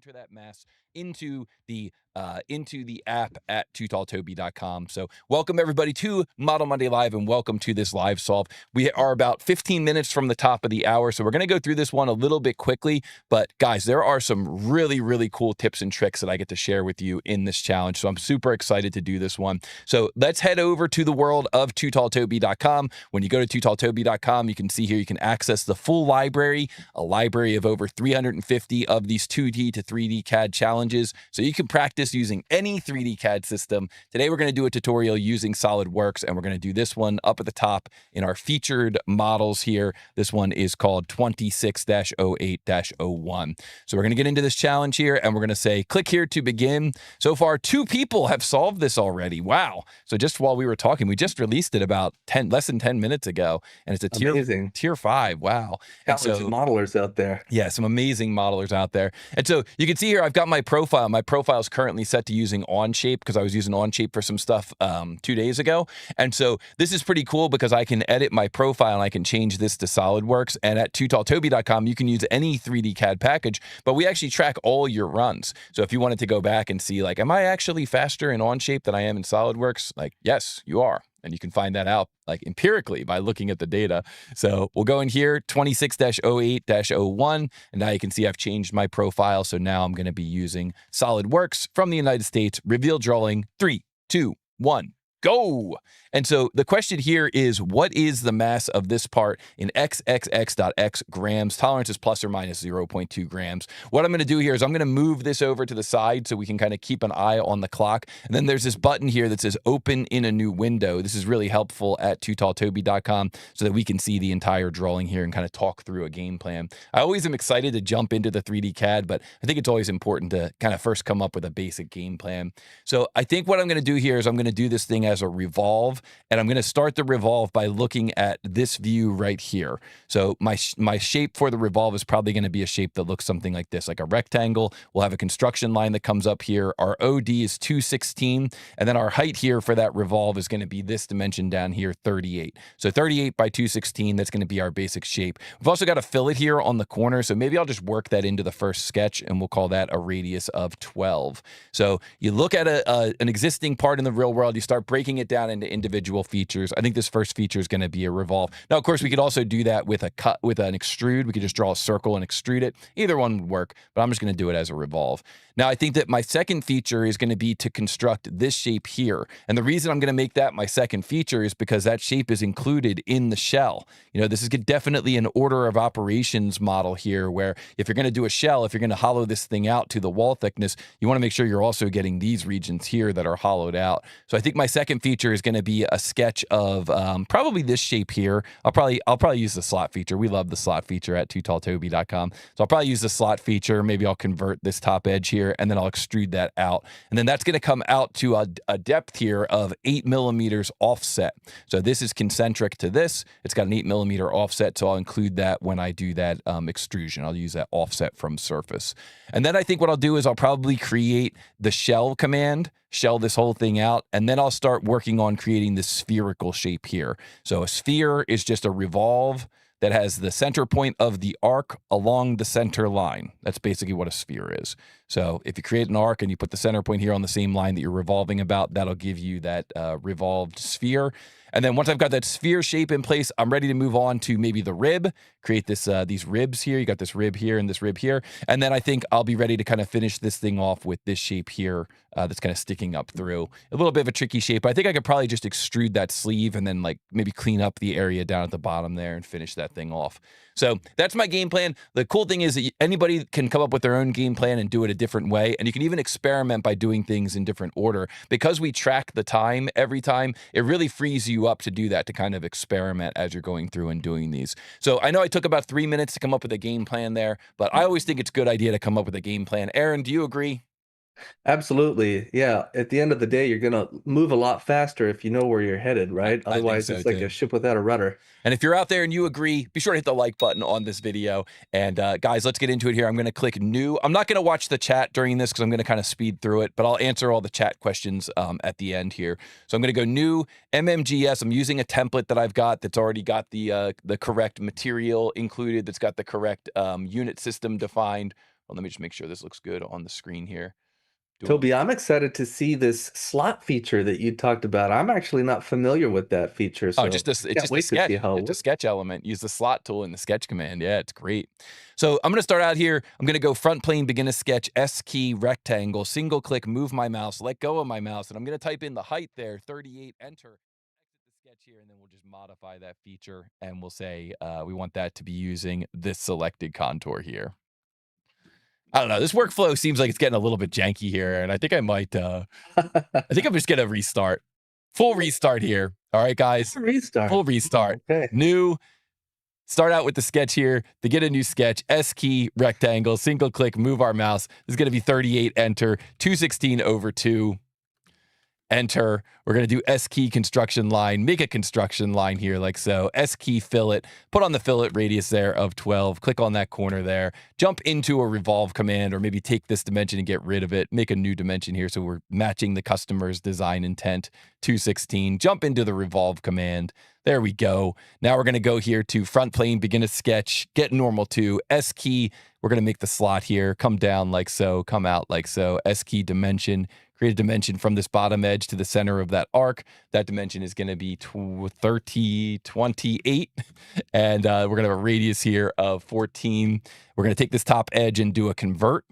enter that mass into the app at tootalltoby.com. So welcome everybody to Model Monday Live, and welcome to this live solve. We are about 15 minutes from the top of the hour, so we're going to go through this one a little bit quickly. But guys, there are some really, really cool tips and tricks that I get to share with you in this challenge. So I'm super excited to do this one. So let's head over to the world of tootalltoby.com. When you go to tootalltoby.com, you can see here you can access the full library, a library of over 350 of these 2D to 3D CAD challenges. So you can practice using any 3D CAD system. Today, we're going to do a tutorial using SolidWorks, and we're going to do this one up at the top in our featured models here. This one is called 26-08-01. So we're going to get into this challenge here, and we're going to say, click here to begin. So far, 2 people have solved this already. Wow. So just while we were talking, we just released it about less than 10 minutes ago, and it's a tier 5. Wow. Talented modelers out there. Yeah, some amazing modelers out there. And so you can see here, I've got my profile. My profile is currently set to using Onshape because I was using Onshape for some stuff 2 days ago. And so this is pretty cool because I can edit my profile and I can change this to SolidWorks. And at tootalltoby.com, you can use any 3D CAD package, but we actually track all your runs. So if you wanted to go back and see, like, am I actually faster in Onshape than I am in SolidWorks? Like, yes, you are. And you can find that out like empirically by looking at the data. So we'll go in here, 26-08-01. And now you can see I've changed my profile. So now I'm going to be using SolidWorks from the United States. Reveal drawing, 3, 2, 1. Go. And so the question here is, what is the mass of this part in xxx.x grams? Tolerance is plus or minus 0.2 grams. What I'm going to do here is I'm going to move this over to the side so we can kind of keep an eye on the clock. And then there's this button here that says open in a new window. This is really helpful at tootalltoby.com so that we can see the entire drawing here and kind of talk through a game plan. I always am excited to jump into the 3D CAD, but I think it's always important to kind of first come up with a basic game plan. So I think what I'm going to do here is I'm going to do this thing as a revolve. And I'm going to start the revolve by looking at this view right here. So my shape for the revolve is probably going to be a shape that looks something like this, like a rectangle. We'll have a construction line that comes up here. Our OD is 216. And then our height here for that revolve is going to be this dimension down here, 38. So 38 by 216, that's going to be our basic shape. We've also got a fillet here on the corner. So maybe I'll just work that into the first sketch and we'll call that a radius of 12. So you look at an existing part in the real world, you start breaking it down into individual features. I think this first feature is going to be a revolve. Now, of course, we could also do that with an extrude. We could just draw a circle and extrude it. Either one would work, but I'm just going to do it as a revolve. Now, I think that my second feature is going to be to construct this shape here. And the reason I'm going to make that my second feature is because that shape is included in the shell. You know, this is definitely an order of operations model here, where if you're going to do a shell, if you're going to hollow this thing out to the wall thickness, you want to make sure you're also getting these regions here that are hollowed out. So I think my second feature is going to be a sketch of probably this shape here. I'll probably use the slot feature. We love the slot feature at tootalltoby.com. So I'll probably use the slot feature. Maybe I'll convert this top edge here, and then I'll extrude that out. And then that's going to come out to a depth here of 8 millimeters offset. So this is concentric to this. It's got an 8 millimeter offset. So I'll include that when I do that extrusion. I'll use that offset from surface. And then I think what I'll do is I'll probably create the shell command, shell this whole thing out, and then I'll start working on creating this spherical shape here. So a sphere is just a revolve that has the center point of the arc along the center line. That's basically what a sphere is. So if you create an arc and you put the center point here on the same line that you're revolving about, that'll give you that revolved sphere. And then once I've got that sphere shape in place, I'm ready to move on to maybe the rib, create this these ribs here. You got this rib here and this rib here. And then I think I'll be ready to kind of finish this thing off with this shape here that's kind of sticking up through. A little bit of a tricky shape. I think I could probably just extrude that sleeve and then like maybe clean up the area down at the bottom there and finish that thing off. So that's my game plan. The cool thing is that anybody can come up with their own game plan and do it a different way. And you can even experiment by doing things in different order. Because we track the time every time, it really frees you up to do that, to kind of experiment as you're going through and doing these. So I know I took about 3 minutes to come up with a game plan there, but I always think it's a good idea to come up with a game plan. Aaron, do you agree? Absolutely. Yeah. At the end of the day, you're going to move a lot faster if you know where you're headed, right? I think Otherwise, so it's like too. a ship without a rudder. And if you're out there and you agree, be sure to hit the like button on this video. And guys, let's get into it here. I'm going to click new. I'm not going to watch the chat during this because I'm going to kind of speed through it, but I'll answer all the chat questions at the end here. So I'm going to go new MMGS. I'm using a template that I've got that's already got the correct material included, that's got the correct unit system defined. Let me just make sure this looks good on the screen here. Toby, I'm excited to see this slot feature that you talked about. I'm actually not familiar with that feature, Oh, so it's can't just a wait to see sketch. how it It's a works. sketch element. Use the slot tool in the sketch command. Yeah, it's great. So I'm going to start out here. I'm going to go front plane, begin a sketch, S key, rectangle, single click, move my mouse, let go of my mouse, and I'm going to type in the height there, 38, enter. Exit the sketch here, and then we'll just modify that feature, and we'll say we want that to be using this selected contour here. I don't know. This workflow seems like it's getting a little bit janky here, and I think I might. I think I'm just gonna restart. Full restart here. All right, guys. Restart. Full restart. Okay. New. Start out with the sketch here. To get a new sketch, S key, rectangle, single click, move our mouse. This is gonna be 38. Enter. 216 over 2. Enter. We're going to do S key construction line, make a construction line here like so. S key fillet, put on the fillet radius there of 12. Click on that corner there. Jump into a revolve command, or maybe take this dimension and get rid of it. Make a new dimension here so we're matching the customer's design intent. 216. Jump into the revolve command. There we go. Now we're going to go here to front plane, begin a sketch, get normal to S key. We're going to make the slot here, come down like so, come out like so. S key dimension. Create a dimension from this bottom edge to the center of that arc. That dimension is going to be 28. And we're going to have a radius here of 14. We're going to take this top edge and do a convert.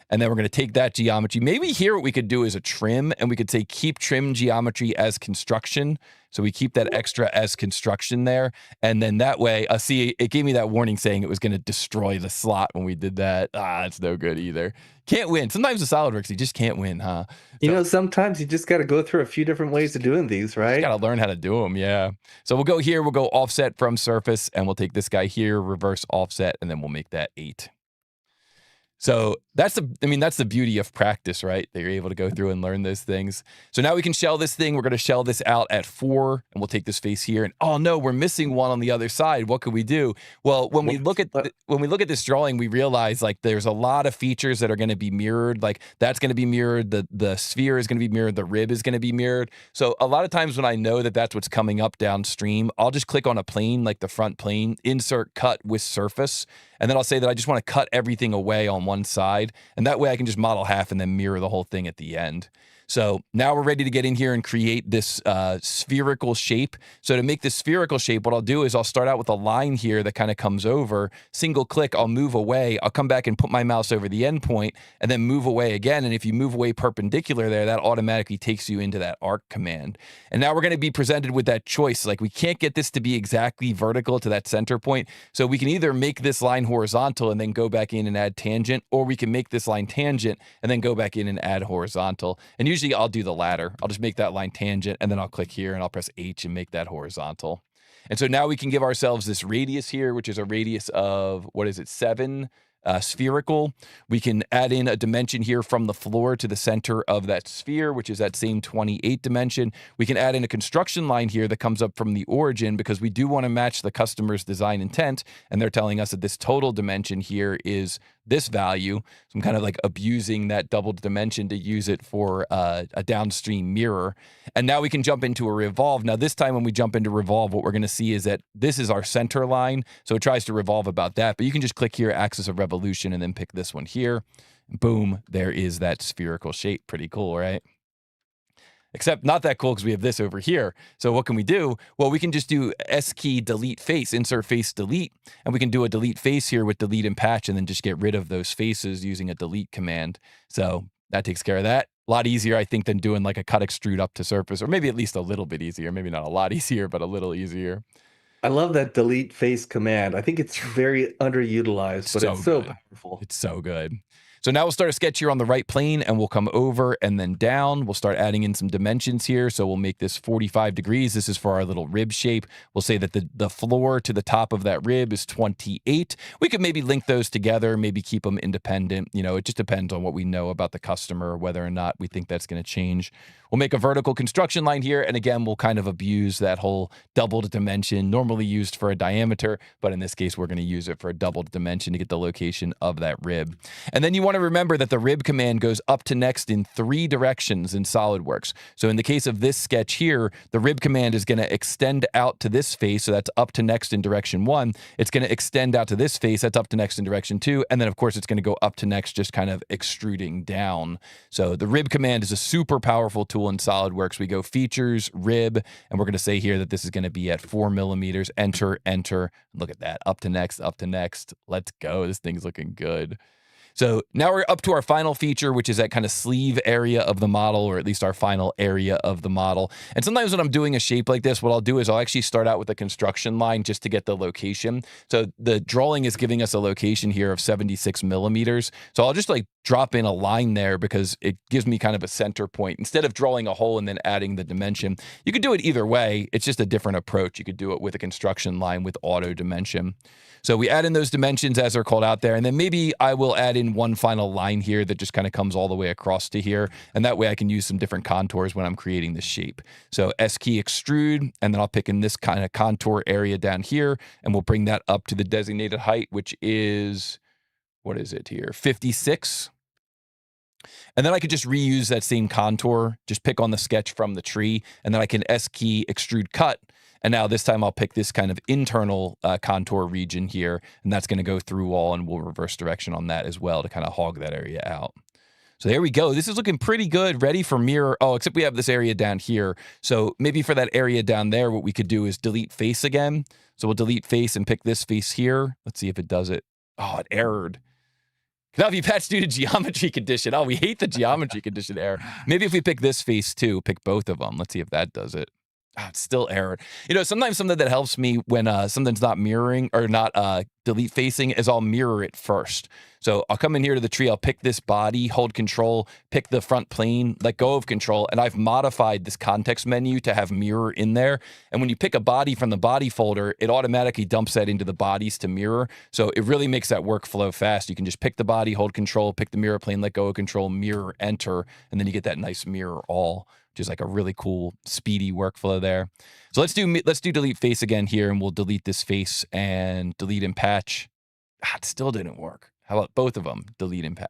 And then we're going to take that geometry. Maybe here what we could do is a trim, and we could say keep trim geometry as construction. So we keep that extra as construction there. And then that way, see, it gave me that warning saying it was going to destroy the slot when we did that. It's no good either. Can't win. Sometimes the SolidWorks, you just can't win, huh? You know, sometimes you just got to go through a few different ways of doing these, right? Got to learn how to do them, yeah. So we'll go here, we'll go offset from surface, and we'll take this guy here, reverse offset, and then we'll make that 8. So that's the beauty of practice, right? That you're able to go through and learn those things. So now we can shell this thing. We're going to shell this out at 4, and we'll take this face here. And oh no, we're missing one on the other side. What could we do? Well, when we look at this drawing, we realize like there's a lot of features that are going to be mirrored. Like that's going to be mirrored. The sphere is going to be mirrored. The rib is going to be mirrored. So a lot of times when I know that that's what's coming up downstream, I'll just click on a plane like the front plane, insert cut with surface. And then I'll say that I just want to cut everything away on one side. And that way I can just model half and then mirror the whole thing at the end. So now we're ready to get in here and create this spherical shape. So to make this spherical shape, what I'll do is I'll start out with a line here that kind of comes over, single click, I'll move away. I'll come back and put my mouse over the end point and then move away again. And if you move away perpendicular there, that automatically takes you into that arc command. And now we're going to be presented with that choice. Like we can't get this to be exactly vertical to that center point. So we can either make this line horizontal and then go back in and add tangent, or we can make this line tangent and then go back in and add horizontal. And usually I'll do the latter. I'll just make that line tangent and then I'll click here and I'll press H and make that horizontal. And so now we can give ourselves this radius here, which is a radius of, 7 spherical. We can add in a dimension here from the floor to the center of that sphere, which is that same 28 dimension. We can add in a construction line here that comes up from the origin because we do want to match the customer's design intent. And they're telling us that this total dimension here is this value. So I'm kind of like abusing that doubled dimension to use it for a downstream mirror. And now we can jump into a revolve. Now this time when we jump into revolve, what we're going to see is that this is our center line. So it tries to revolve about that, but you can just click here, axis of revolution, and then pick this one here. Boom, there is that spherical shape. Pretty cool, right? Except not that cool because we have this over here. So what can we do? Well, we can just do S key, delete face, insert face, delete. And we can do a delete face here with delete and patch and then just get rid of those faces using a delete command. So that takes care of that. A lot easier, I think, than doing like a cut extrude up to surface, or maybe at least a little bit easier. Maybe not a lot easier, but a little easier. I love that delete face command. I think it's very underutilized, but it's so powerful. It's so good. So now we'll start a sketch here on the right plane and we'll come over and then down. We'll start adding in some dimensions here. So we'll make this 45 degrees. This is for our little rib shape. We'll say that the floor to the top of that rib is 28. We could maybe link those together, maybe keep them independent. You know, it just depends on what we know about the customer, whether or not we think that's going to change. We'll make a vertical construction line here. And again, we'll kind of abuse that whole doubled dimension, normally used for a diameter, but in this case, we're going to use it for a doubled dimension to get the location of that rib. And then you want want to remember that the rib command goes up to next in 3 directions in SolidWorks. So in the case of this sketch here, the rib command is going to extend out to this face, so that's up to next in direction 1. It's going to extend out to this face, that's up to next in direction 2. And then, of course, it's going to go up to next, just kind of extruding down. So the rib command is a super powerful tool in SolidWorks. We go features, rib, and we're going to say here that this is going to be at 4 millimeters. Enter, enter. Look at that. Up to next, up to next. Let's go. This thing's looking good. So now we're up to our final feature, which is that kind of sleeve area of the model, or at least our final area of the model. And sometimes when I'm doing a shape like this, what I'll do is I'll actually start out with a construction line just to get the location. So the drawing is giving us a location here of 76 millimeters. So I'll just like drop in a line there because it gives me kind of a center point. Instead of drawing a hole and then adding the dimension, you could do it either way. It's just a different approach. You could do it with a construction line with auto dimension. So we add in those dimensions as they're called out there, and then maybe I will add in one final line here that just kind of comes all the way across to here, and that way I can use some different contours when I'm creating the shape. So S key extrude, and then I'll pick in this kind of contour area down here, and we'll bring that up to the designated height, which is, what is it here, 56. And then I could just reuse that same contour, just pick on the sketch from the tree, and then I can S key extrude cut. And now this time I'll pick this kind of internal contour region here, and that's going to go through all, and we'll reverse direction on that as well to kind of hog that area out. So there we go. This is looking pretty good, ready for mirror. Oh, except we have this area down here. So maybe for that area down there, what we could do is delete face again. So we'll delete face and pick this face here. Let's see if it does it. Oh, it errored. Cannot be patched due to geometry condition. Oh, we hate the geometry condition error. Maybe if we pick this face too, pick both of them. Let's see if that does it. Oh, it's still error. You know, sometimes something that helps me when something's not mirroring or not delete facing is I'll mirror it first. So I'll come in here to the tree, I'll pick this body, hold control, pick the front plane, let go of control, and I've modified this context menu to have mirror in there. And when you pick a body from the body folder, it automatically dumps that into the bodies to mirror. So it really makes that workflow fast. You can just pick the body, hold control, pick the mirror plane, let go of control, mirror, enter, and then you get that nice mirror all, which is like a really cool, speedy workflow there. So let's do delete face again here, and we'll delete this face and delete and patch. It still didn't work. How about both of them? Delete and patch.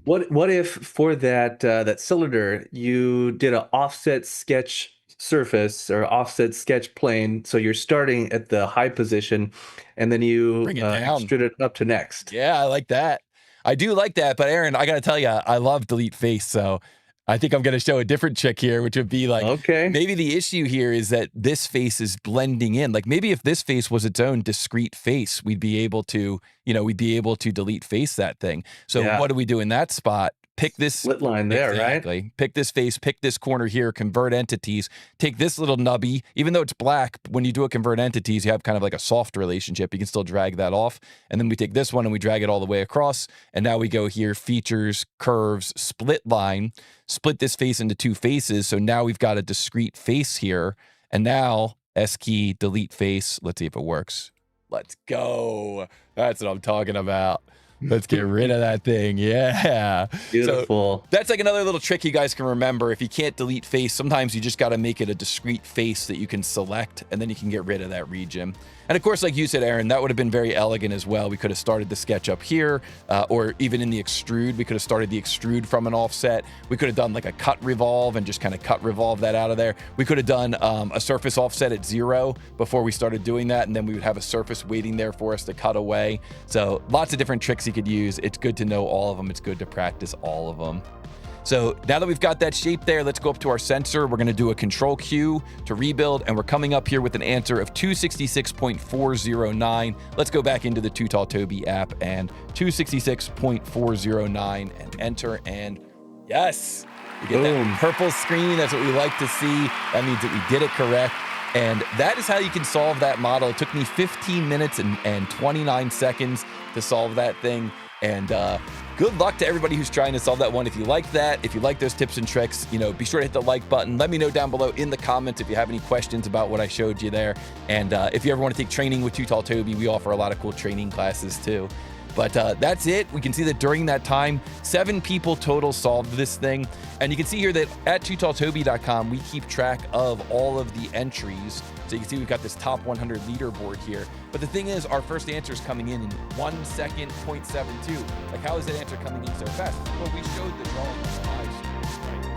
What if for that cylinder you did an offset sketch surface or offset sketch plane, so you're starting at the high position, and then you Bring it down. extrude it up to next. Yeah, I like that. I do like that, but Aaron, I got to tell you, I love delete face, so I think I'm going to show a different trick here, which would be like, okay, maybe the issue here is that this face is blending in. Like maybe if this face was its own discrete face, we'd be able to delete face that thing. So what do we do in that spot? Pick this split line there, right? Pick this face, pick this corner here, convert entities, take this little nubby, even though it's black, when you do a convert entities, you have kind of like a soft relationship. You can still drag that off. And then we take this one and we drag it all the way across. And now we go here, features, curves, split line, split this face into 2 faces. So now we've got a discrete face here. And now S key, delete face. Let's see if it works. Let's go. That's what I'm talking about. Let's get rid of that thing. Yeah. Beautiful. So that's like another little trick you guys can remember. If you can't delete face, sometimes you just got to make it a discrete face that you can select, and then you can get rid of that region. And of course, like you said, Aaron, that would have been very elegant as well. We could have started the sketch up here, or even in the extrude, we could have started the extrude from an offset. We could have done like a cut revolve and just kind of cut revolve that out of there. We could have done a surface offset at 0 before we started doing that, and then we would have a surface waiting there for us to cut away. So lots of different tricks you could use. It's good to know all of them. It's good to practice all of them. So now that we've got that shape there, let's go up to our sensor. We're going to do a control Q to rebuild, and we're coming up here with an answer of 266.409. Let's go back into the Too Tall Toby app and 266.409 and enter, and yes, we get that purple screen. That's what we like to see. That means that we did it correct. And that is how you can solve that model. It took me 15 minutes and 29 seconds to solve that thing. And good luck to everybody who's trying to solve that one. If you like that, if you like those tips and tricks, be sure to hit the like button. Let me know down below in the comments if you have any questions about what I showed you there. And if you ever want to take training with Too Tall Toby, we offer a lot of cool training classes too. But that's it. We can see that during that time, 7 people total solved this thing. And you can see here that at tootalltoby.com, we keep track of all of the entries. So you can see we've got this top 100 leaderboard here. But the thing is, our first answer is coming in 1 second, 0.72. Like, how is that answer coming in so fast? Well, we showed the drawing on the live stream, right?